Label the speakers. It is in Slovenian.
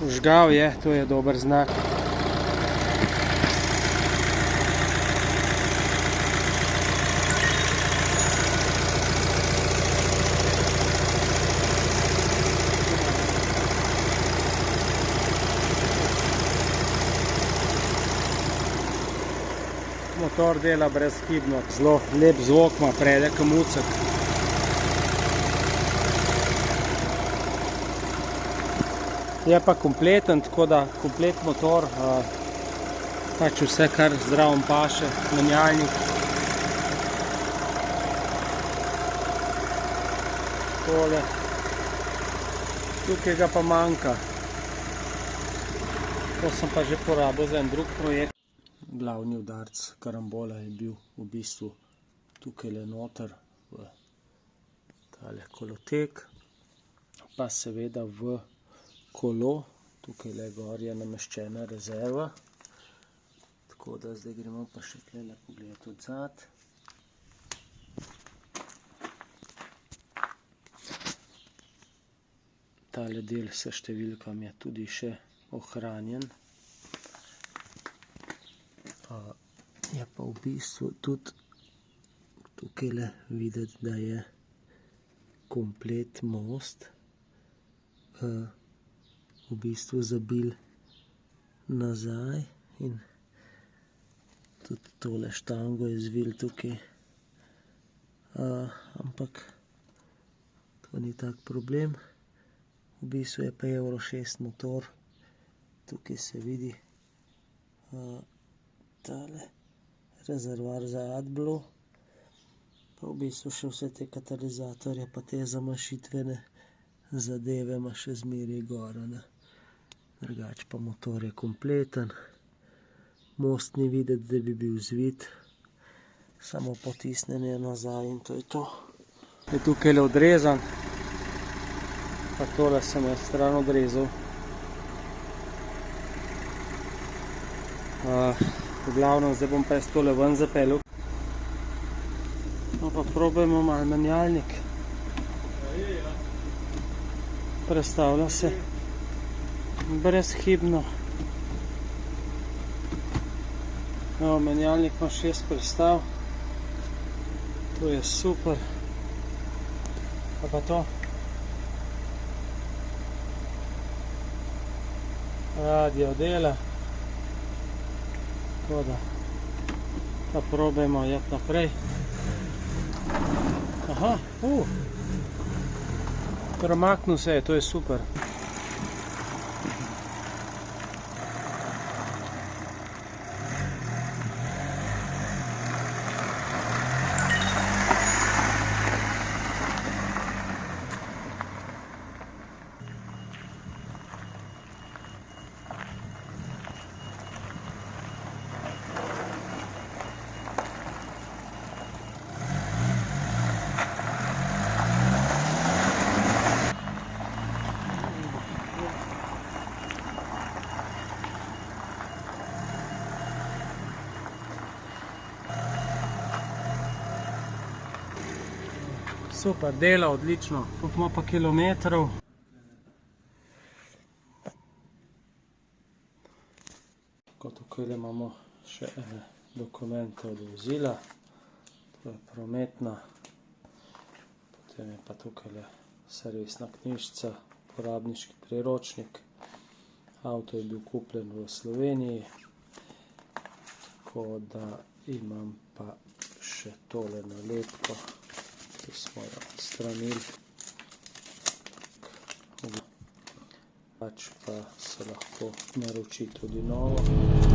Speaker 1: Vžgal je, to je dober znak. Motor dela brezhibno, zelo lep zvok ima, prede kamucek. Je pa kompleten, tako da komplet motor, pač vse kar zdravo paše, menjalnik. Tole. Tukaj ga pa manjka. To sem pa že porabil za en drug projekt. Glavni udarc karambola je bil v bistvu tukaj noter v tale kolotek, pa seveda v kolo, tukaj gor je nameščena rezerva, tako da zdaj gremo pa še tukaj pogledati odzad. Tale del s številkami je tudi še ohranjen. Je pa v bistvu tudi tukaj videti, da je komplet most v bistvu zabil nazaj in tudi tole štango je zvil tukaj, ampak to ni tak problem. V bistvu je pa Euro 6 motor, tukaj se vidi tale rezervoar za AdBlue, pa v bistvu še vse te katalizatorje, pa te zamašitvene zadeve ima še zmeraj gor. Drugače pa motor je kompleten, most ni videti, da bi bil zvit, samo potisnjen je nazaj in to je to. Je tukaj odrezan, pa tole sem jaz stran odrezal. V glavnem, zdaj bom pa jaz tole ven zapeljal. No pa probajmo malo menjalnik. Prestavlja se brezhibno. No, menjalnik ima 6 prestav. To je super. Pa to. Radio dela. Tako da, pa probajmo jeti naprej. Aha, premaknil se je, to je super. Super, dela odlično. Koliko ima pa kilometrov? Tukaj imamo še dokumente od vozila. To je prometna. Potem je pa tukaj servisna knjižica, uporabniški priročnik. Avto je bil kupljen v Sloveniji. Tako da imam pa še tole nalepko, ki smo jo odstranili. Pač pa se lahko naroči tudi novo.